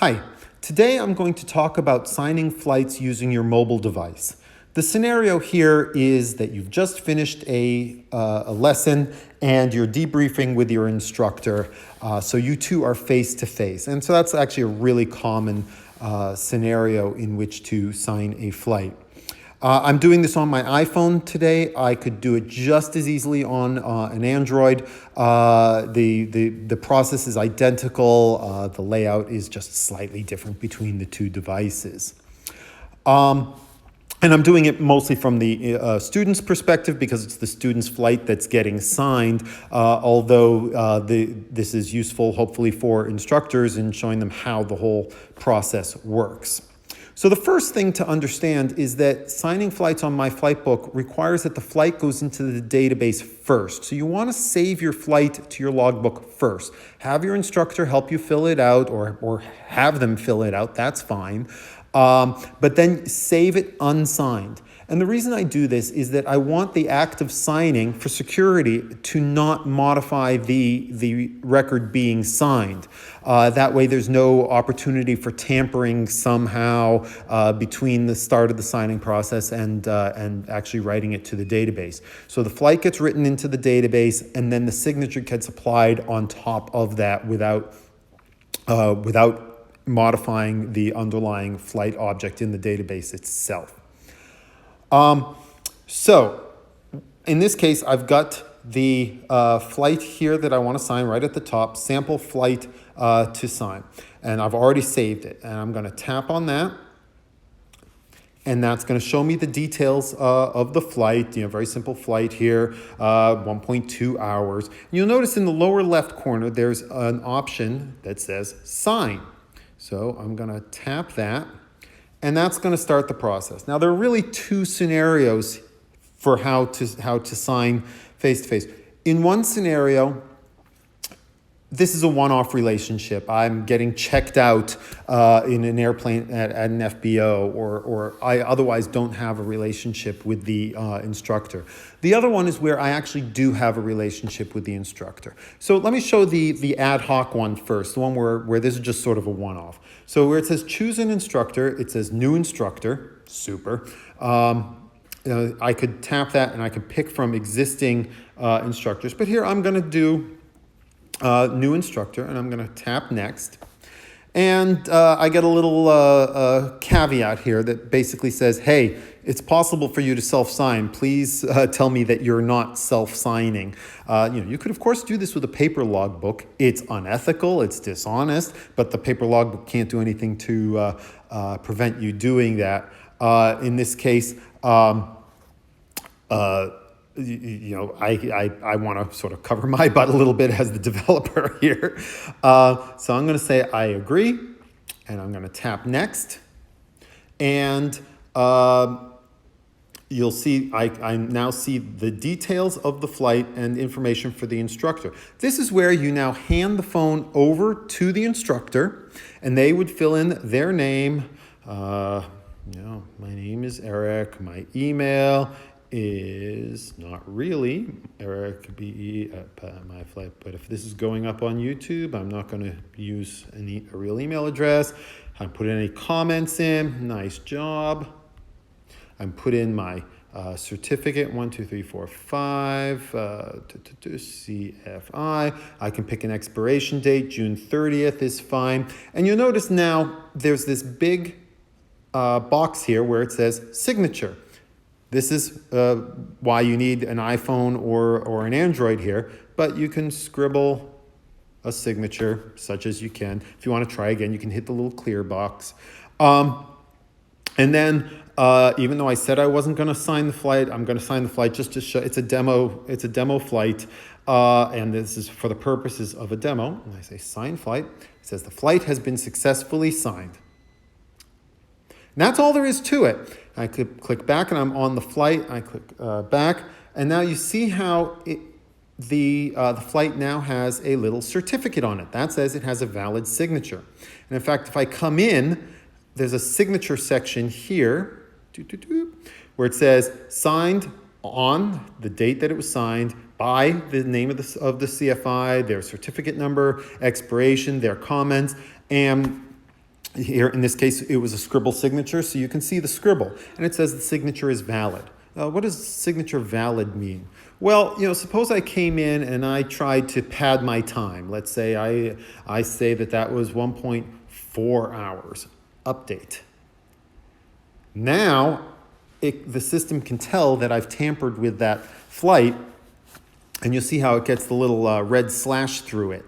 Hi, today I'm going to talk about signing flights using your mobile device. The scenario here is that you've just finished a lesson and you're debriefing with your instructor, so you two are face to face. And so that's actually a really common scenario in which to sign a flight. I'm doing this on my iPhone today. I could do it just as easily on an Android. The process is identical. The layout is just slightly different between the two devices. And I'm doing it mostly from the student's perspective because it's the student's flight that's getting signed, although this is useful hopefully for instructors in showing them how the whole process works. So the first thing to understand is that signing flights on My Flight Book requires that the flight goes into the database first. So you want to save your flight to your logbook first. Have your instructor help you fill it out or have them fill it out, that's fine. But then save it unsigned. And the reason I do this is that I want the act of signing for security to not modify the record being signed. That way there's no opportunity for tampering somehow between the start of the signing process and actually writing it to the database. So the flight gets written into the database and then the signature gets applied on top of that without modifying the underlying flight object in the database itself. So in this case, I've got the flight here that I want to sign right at the top, sample flight to sign. And I've already saved it. And I'm going to tap on that. And that's going to show me the details of the flight, very simple flight here, 1.2 hours. You'll notice in the lower left corner, there's an option that says sign. So I'm going to tap that. And that's going to start the process. Now, there are really two scenarios for how to sign face-to-face. In one scenario, this is a one-off relationship. I'm getting checked out in an airplane at an FBO, or I otherwise don't have a relationship with the instructor. The other one is where I actually do have a relationship with the instructor. So let me show the ad hoc one first, the one where this is just sort of a one-off. So where it says choose an instructor, it says new instructor, super. I could tap that and I could pick from existing instructors, but here I'm gonna do new instructor, and I'm going to tap next. And I get a little caveat here that basically says, hey, it's possible for you to self-sign. Please tell me that you're not self-signing. You could, of course, do this with a paper logbook. It's unethical, it's dishonest, but the paper logbook can't do anything to prevent you doing that. In this case, I want to sort of cover my butt a little bit as the developer here. So I'm going to say I agree, and I'm going to tap next. And you'll see I now see the details of the flight and information for the instructor. This is where you now hand the phone over to the instructor, and they would fill in their name. My name is Eric. My email is not really Eric BE at My Flight, but if this is going up on YouTube, I'm not going to use a real email address. I'm putting any comments in. Nice job. I'm put in my certificate 1, 2, 3, 4, 5 CFI. I can pick an expiration date. June 30th is fine. And you'll notice now there's this big box here where it says signature. This is why you need an iPhone or an Android here, but you can scribble a signature such as you can. If you want to try again, you can hit the little clear box. And then, even though I said I wasn't going to sign the flight, I'm going to sign the flight just to show it's a demo flight, and this is for the purposes of a demo. And I say sign flight. It says the flight has been successfully signed. And that's all there is to it. I could click back and I'm on the flight. I click back, and now you see how the flight now has a little certificate on it. That says it has a valid signature. And in fact, if I come in, there's a signature section here where it says signed on the date that it was signed by the name of the CFI, their certificate number, expiration, their comments, and Here, in this case, it was a scribble signature, so you can see the scribble, and it says the signature is valid. What does signature valid mean? Well, suppose I came in and I tried to pad my time. Let's say I say that was 1.4 hours. Update. Now, the system can tell that I've tampered with that flight, and you'll see how it gets the little red slash through it.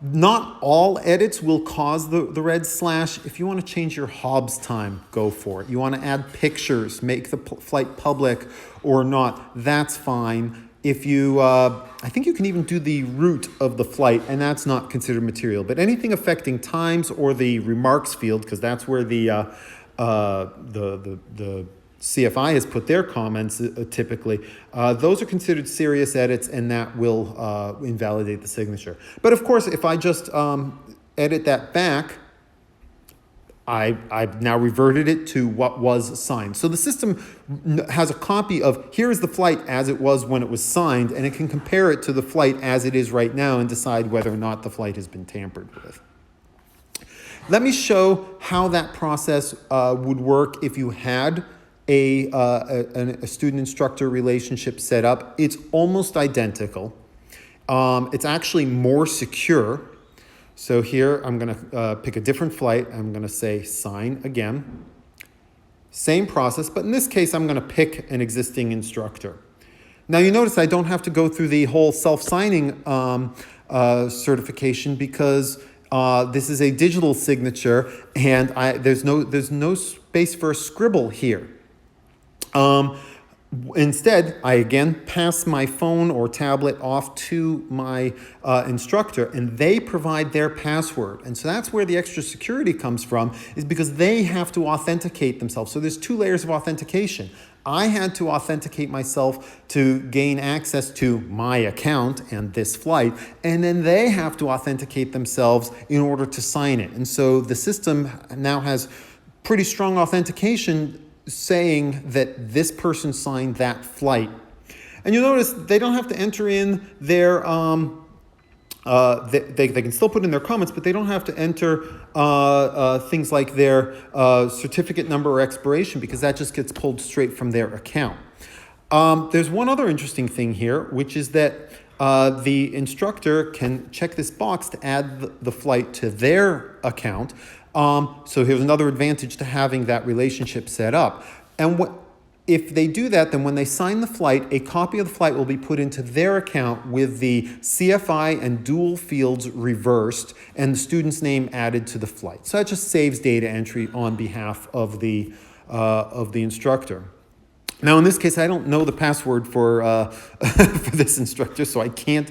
Not all edits will cause the red slash. If you want to change your Hobbs time, go for it. You want to add pictures, make the flight public or not, that's fine. If you, I think you can even do the route of the flight, and that's not considered material. But anything affecting times or the remarks field, because that's where the CFI has put their comments typically, those are considered serious edits, and that will invalidate the signature. But of course, if I just edit that back, I've now reverted it to what was signed. So the system has a copy of, here's the flight as it was when it was signed, and it can compare it to the flight as it is right now and decide whether or not the flight has been tampered with. Let me show how that process would work if you had a student-instructor relationship set up. It's almost identical. It's actually more secure. So here I'm going to pick a different flight. I'm going to say sign again. Same process, but in this case I'm going to pick an existing instructor. Now you notice I don't have to go through the whole self-signing certification because this is a digital signature, and there's no space for a scribble here. Instead, I again pass my phone or tablet off to my instructor, and they provide their password. And so that's where the extra security comes from, is because they have to authenticate themselves. So there's 2 layers of authentication. I had to authenticate myself to gain access to my account and this flight, and then they have to authenticate themselves in order to sign it. And so the system now has pretty strong authentication saying that this person signed that flight. And you'll notice they don't have to enter in their, they can still put in their comments, but they don't have to enter things like their certificate number or expiration, because that just gets pulled straight from their account. There's one other interesting thing here, which is that the instructor can check this box to add the flight to their account. So here's another advantage to having that relationship set up. And if they do that, then when they sign the flight, a copy of the flight will be put into their account with the CFI and dual fields reversed and the student's name added to the flight. So that just saves data entry on behalf of the instructor. Now, in this case, I don't know the password for for this instructor, so I can't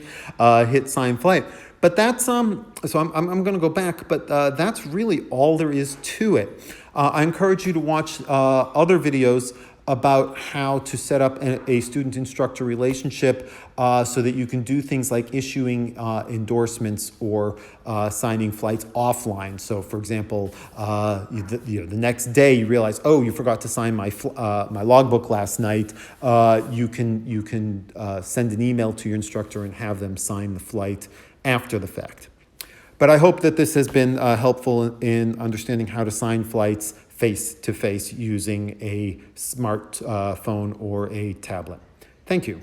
hit sign flight. But that's so I'm going to go back, but that's really all there is to it. I encourage you to watch other videos about how to set up a student-instructor relationship so that you can do things like issuing endorsements or signing flights offline. So, for example, the next day you realize, oh, you forgot to sign my logbook last night. You can send an email to your instructor and have them sign the flight after the fact. But I hope that this has been helpful in understanding how to sign flights face-to-face using a smartphone or a tablet. Thank you.